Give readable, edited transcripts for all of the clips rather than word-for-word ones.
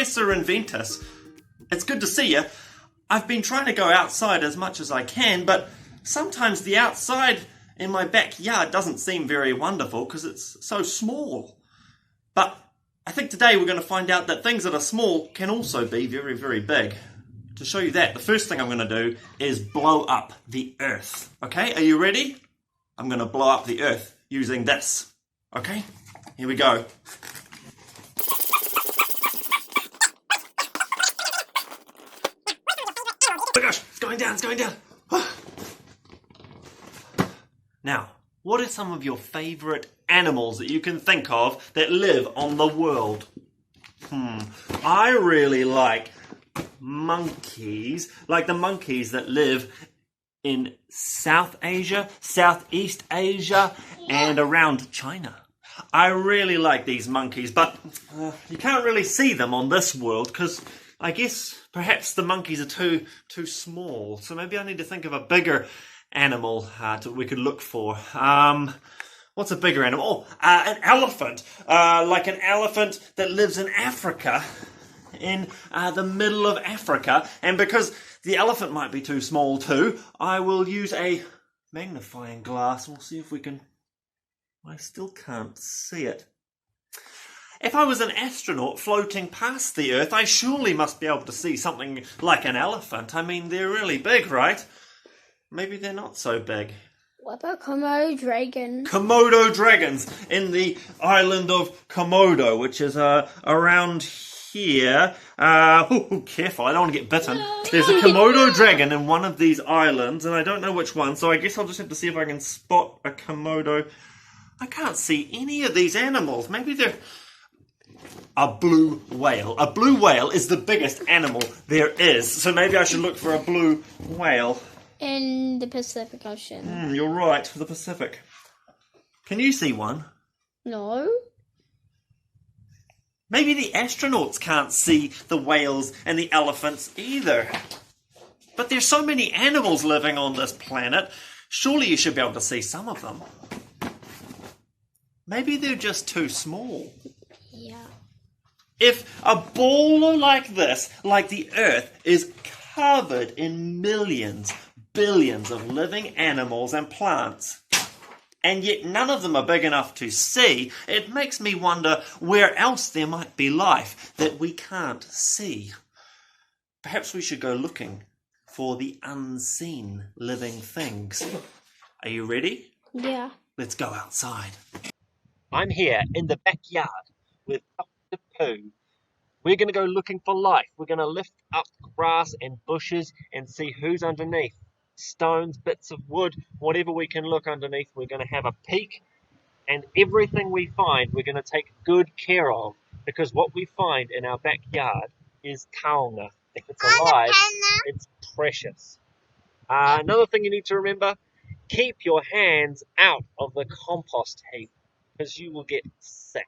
Professor Inventus. It's good to see you. I've been trying to go outside as much as I can, but sometimes the outside in my backyard doesn't seem very wonderful because it's so small. But I think today we're going to find out that things that are small can also be very, very big. To show you that, the first thing I'm going to do is blow up the earth. Okay, are you ready? I'm going to blow up the earth using this. Okay, here we go. Oh my gosh, it's going down, it's going down. Now, what are some of your favourite animals that you can think of that live on the world? I really like monkeys, like the monkeys that live in South Asia, Southeast Asia, and around China. I really like these monkeys, but you can't really see them on this world because I guess perhaps the monkeys are too small. So maybe I need to think of a bigger animal we could look for. What's a bigger animal? Oh, an elephant. Like an elephant that lives in Africa, in the middle of Africa. And because the elephant might be too small too, I will use a magnifying glass. We'll see if we can... I still can't see it. If I was an astronaut floating past the Earth, I surely must be able to see something like an elephant. I mean, they're really big, right? Maybe they're not so big. What about Komodo dragons? Komodo dragons in the island of Komodo, which is around here. Careful, I don't want to get bitten. There's a Komodo dragon in one of these islands, and I don't know which one, so I guess I'll just have to see if I can spot a Komodo. I can't see any of these animals. Maybe they're... A blue whale. A blue whale is the biggest animal there is, so maybe I should look for a blue whale. In the Pacific Ocean. You're right, for the Pacific. Can you see one? No. Maybe the astronauts can't see the whales and the elephants either. But there's so many animals living on this planet, surely you should be able to see some of them. Maybe they're just too small. Yeah. If a ball like this, like the Earth, is covered in millions, billions of living animals and plants, and yet none of them are big enough to see, it makes me wonder where else there might be life that we can't see. Perhaps we should go looking for the unseen living things. Are you ready? Yeah. Let's go outside. I'm here in the backyard with Dr. Pooh. We're going to go looking for life. We're going to lift up grass and bushes and see who's underneath. Stones, bits of wood, whatever we can look underneath, we're going to have a peek. And everything we find, we're going to take good care of. Because what we find in our backyard is taonga. If it's alive, it's precious. Another thing you need to remember, keep your hands out of the compost heap, because you will get sick.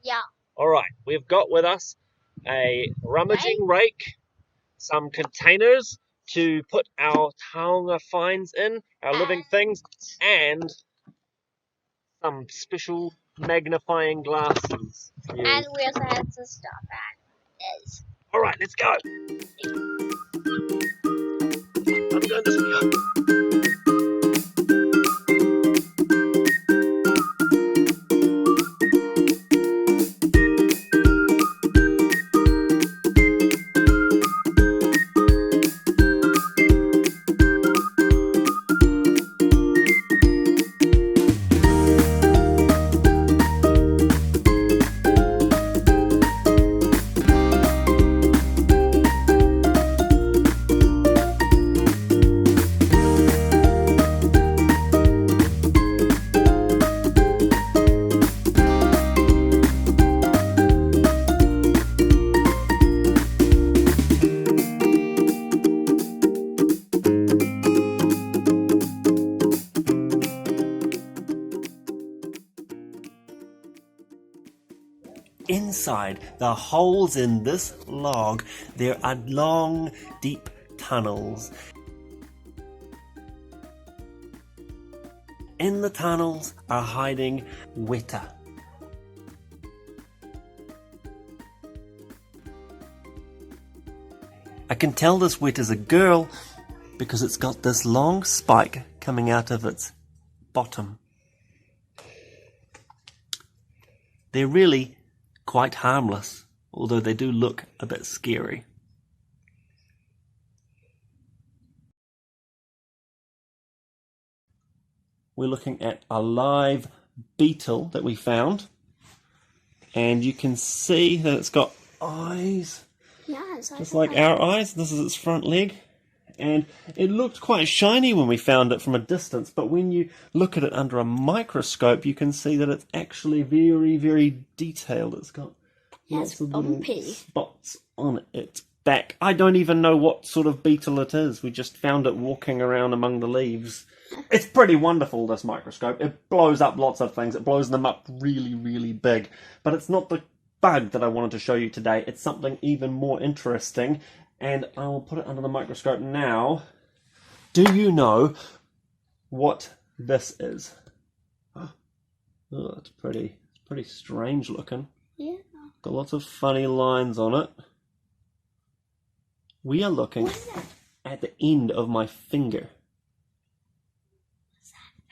Yeah. Alright, we've got with us a rummaging rake, some containers to put our taonga finds in, our living things, and some special magnifying glasses. And we also have to stop at this. Alright, let's go! I'm going this way. Inside the holes in this log, there are long, deep tunnels. In the tunnels are hiding Wētā. I can tell this wet is a girl because it's got this long spike coming out of its bottom. They're really quite harmless, although they do look a bit scary. We're looking at a live beetle that we found, and you can see that it's got eyes, just like our eyes. This is its front leg, and it looked quite shiny when we found it from a distance, but when you look at it under a microscope you can see that it's actually very, very detailed. It's got lots of little spots on its back. I don't even know what sort of beetle it is. We just found it walking around among the leaves. It's pretty wonderful, this microscope. It blows up lots of things. It blows them up really, really big. But it's not the bug that I wanted to show you today. It's something even more interesting. And I will put it under the microscope now. Do you know what this is? Oh, it's pretty strange looking. Yeah. Got lots of funny lines on it. We are looking at the end of my finger.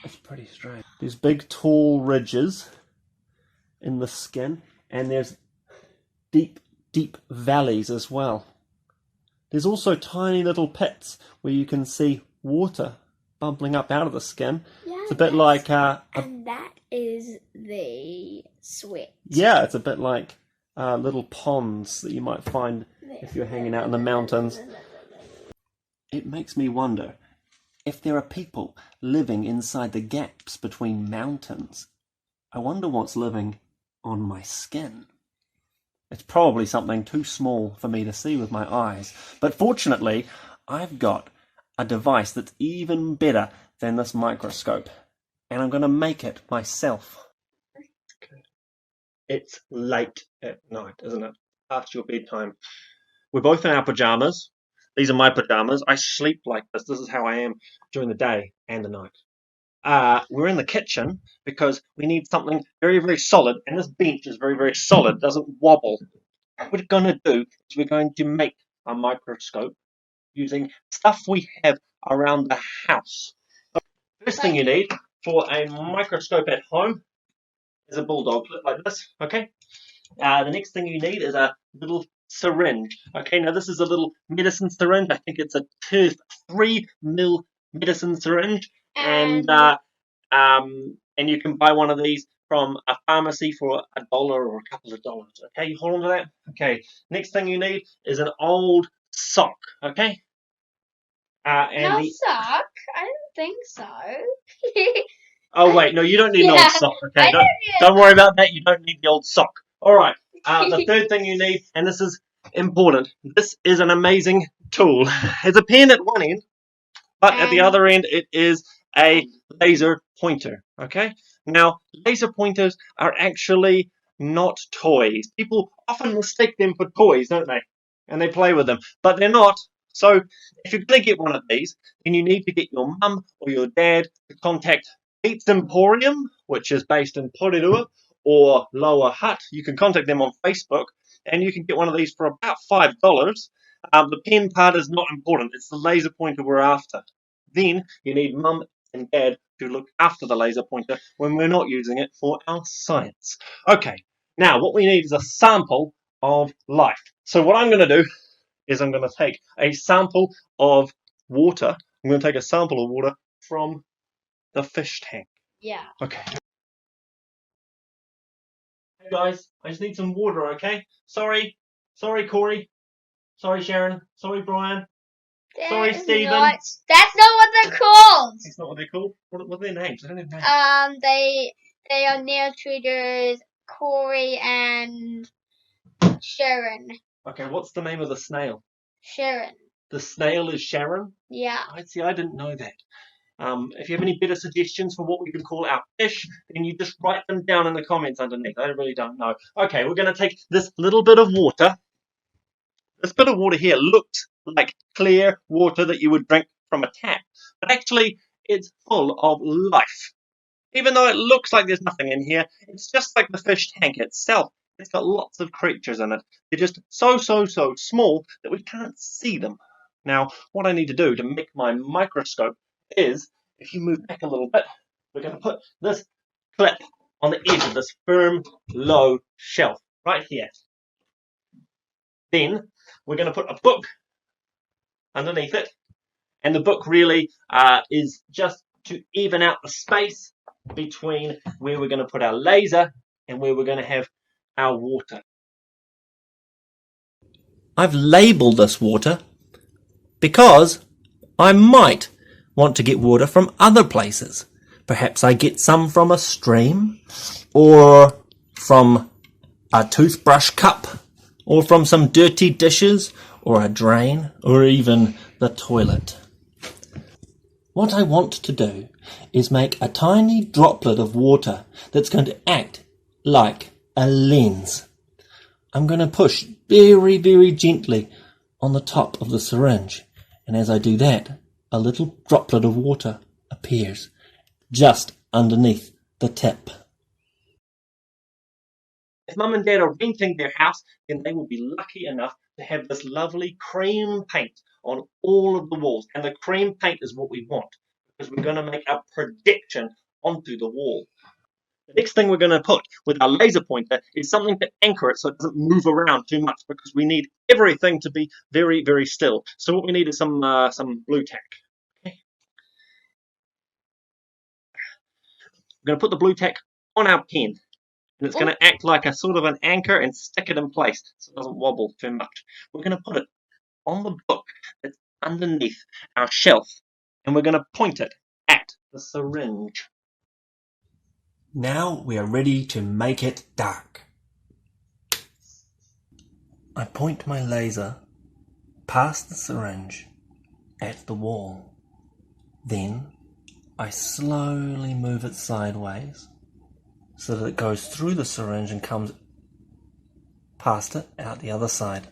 It's pretty strange. There's big tall ridges in the skin, and there's deep, deep valleys as well. There's also tiny little pits where you can see water bubbling up out of the skin. Yeah, it's a bit like and that is the sweat. Yeah, it's a bit like little ponds that you might find if you're hanging out in the mountains. It makes me wonder if there are people living inside the gaps between mountains. I wonder what's living on my skin. It's probably something too small for me to see with my eyes, but fortunately I've got a device that's even better than this microscope, and I'm going to make it myself. Okay. It's late at night, isn't it? Past your bedtime. We're both in our pajamas. These are my pajamas. I sleep like this. This is how I am during the day and the night. We're in the kitchen because we need something very, very solid, and this bench is very, very solid. It doesn't wobble. What we're going to do is we're going to make a microscope using stuff we have around the house. First thing you need for a microscope at home is a bulldog clip like this, okay? The next thing you need is a little syringe. Okay, now this is a little medicine syringe. I think it's a 3 ml medicine syringe, and you can buy one of these from a pharmacy for $1 or a couple of dollars. Okay, you hold on to that. Okay, next thing you need is an old sock. Okay. No sock? I don't think so. Oh wait, no, you don't need an old sock. Okay, don't worry about that. You don't need the old sock. All right. The third thing you need, and this is important, this is an amazing tool. It's a pen at one end, but at the other end it is a laser pointer. Okay? Now, laser pointers are actually not toys. People often mistake them for toys, don't they? And they play with them, but they're not. So, if you're going to get one of these, then you need to get your mum or your dad to contact Beats Emporium, which is based in Porirua, or Lower Hutt. You can contact them on Facebook, and you can get one of these for about $5. The pen part is not important. It's the laser pointer we're after. Then you need mum and dad to look after the laser pointer when we're not using it for our science. Okay, now what we need is a sample of life. So what I'm going to do is I'm going to take a sample of water. I'm going to take a sample of water from the fish tank. Yeah. Okay. Hey guys, I just need some water, okay? Sorry Corey. Sorry Sharon. Sorry Brian. Sorry Stephen. That's not what they're called. That's not what they're called? What are their names? I don't have names. They are nail treaters, Corey and Sharon. Okay, what's the name of the snail? Sharon. The snail is Sharon? Yeah. I didn't know that. If you have any better suggestions for what we can call our fish, then you just write them down in the comments underneath. I really don't know. Okay, we're going to take this little bit of water. This bit of water here looks like clear water that you would drink from a tap, but actually it's full of life. Even though it looks like there's nothing in here, it's just like the fish tank itself. It's got lots of creatures in it. They're just so small that we can't see them. Now, what I need to do to make my microscope is, if you move back a little bit, we're going to put this clip on the edge of this firm, low shelf, right here. Then, we're going to put a book underneath it, and the book really is just to even out the space between where we're going to put our laser and where we're going to have our water. I've labelled this water because I might want to get water from other places. Perhaps I get some from a stream, or from a toothbrush cup, or from some dirty dishes, or a drain, or even the toilet. What I want to do is make a tiny droplet of water that's going to act like a lens. I'm going to push very, very gently on the top of the syringe, and as I do that, a little droplet of water appears just underneath the tip. If Mum and Dad are renting their house, then they will be lucky enough to have this lovely cream paint on all of the walls. And the cream paint is what we want, because we're going to make a projection onto the wall. The next thing we're going to put with our laser pointer is something to anchor it so it doesn't move around too much, because we need everything to be very, very still. So what we need is some blue tack. Okay. We're going to put the blue tack on our pen. And it's going to act like a sort of an anchor and stick it in place so it doesn't wobble too much. We're going to put it on the book that's underneath our shelf, and we're going to point it at the syringe. Now we are ready to make it dark. I point my laser past the syringe at the wall. Then I slowly move it sideways, so that it goes through the syringe and comes past it out the other side.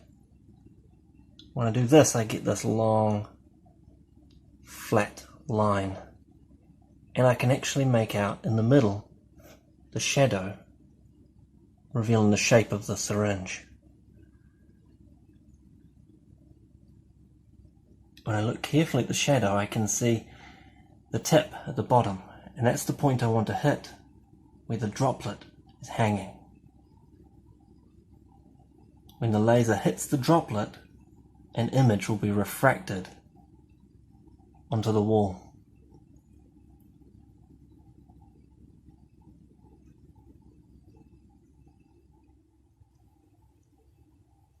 When I do this, I get this long, flat line. And I can actually make out in the middle the shadow, revealing the shape of the syringe. When I look carefully at the shadow, I can see the tip at the bottom, and that's the point I want to hit, where the droplet is hanging. When the laser hits the droplet, an image will be refracted onto the wall.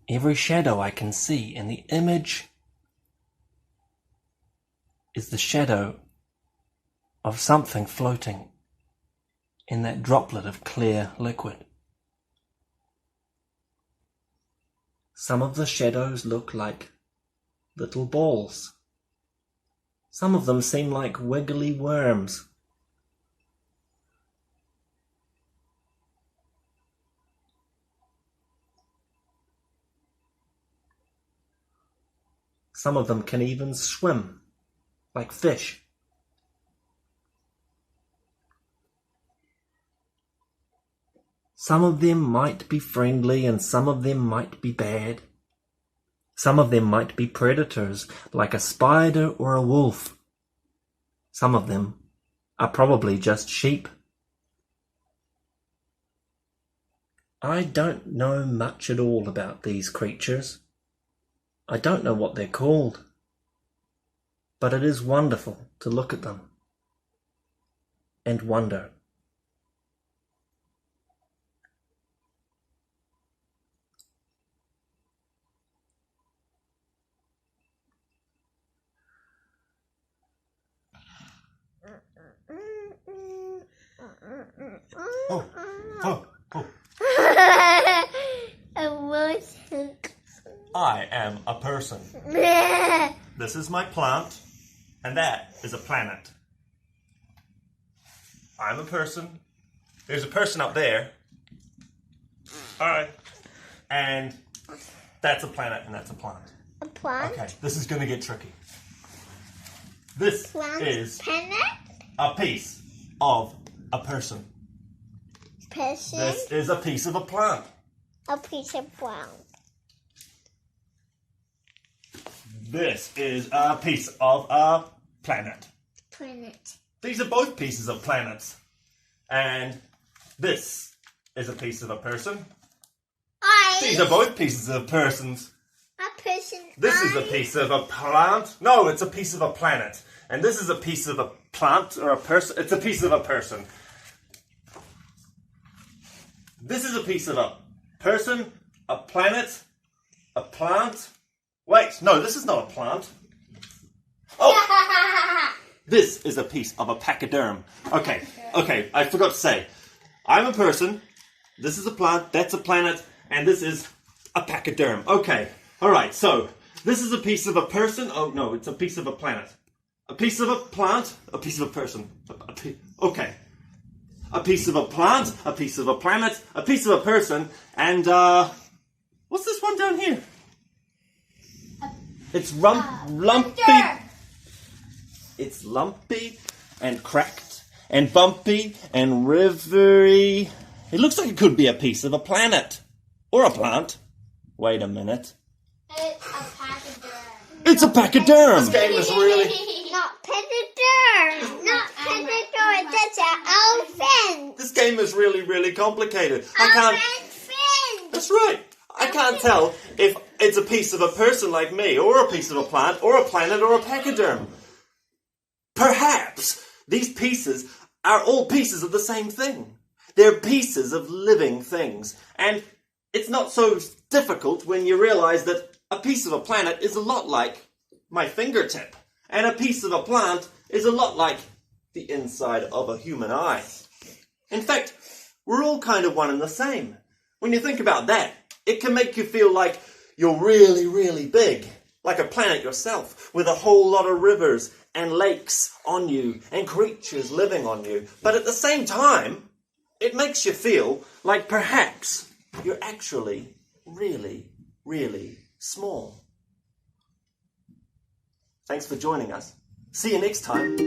Every shadow I can see in the image is the shadow of something floating in that droplet of clear liquid. Some of the shadows look like little balls. Some of them seem like wiggly worms. Some of them can even swim like fish. Some of them might be friendly and some of them might be bad. Some of them might be predators, like a spider or a wolf. Some of them are probably just sheep. I don't know much at all about these creatures. I don't know what they're called. But it is wonderful to look at them and wonder. Oh. I am a person. This is my plant, and that is a planet. I'm a person. There's a person up there. Alright. And that's a planet, and that's a plant. A plant? Okay, this is going to get tricky. This is planet? a piece of a person. Person? This is a piece of a plant. A piece of brown. This is a piece of a planet. Planet. These are both pieces of planets. And this is a piece of a person. These are both pieces of persons. A person. This is a piece of a plant. No, it's a piece of a planet. And this is a piece of a plant or a person. It's a piece of a person. This is a piece of a person, a planet, a plant. Wait, no, this is not a plant. Oh! This is a piece of a pachyderm. Okay, I forgot to say. I'm a person, this is a plant, that's a planet, and this is a pachyderm. Okay, alright, so this is a piece of a person. Oh no, it's a piece of a planet. A piece of a plant, a piece of a person. Okay. A piece of a plant, a piece of a planet, a piece of a person, and what's this one down here? It's lumpy. It's lumpy and cracked and bumpy and rivery. It looks like it could be a piece of a planet or a plant. Wait a minute. It's a pachyderm. It's a pachyderm. This game is really... Not pachyderm. Not pachyderm. That's an elephant. This game is really, really complicated. That's right. I can't tell if it's a piece of a person like me, or a piece of a plant, or a planet, or a pachyderm. Perhaps these pieces are all pieces of the same thing. They're pieces of living things. And it's not so difficult when you realize that a piece of a planet is a lot like my fingertip. And a piece of a plant is a lot like the inside of a human eye. In fact, we're all kind of one and the same. When you think about that, it can make you feel like you're really, really big, like a planet yourself, with a whole lot of rivers and lakes on you and creatures living on you. But at the same time, it makes you feel like perhaps you're actually really, really small. Thanks for joining us. See you next time.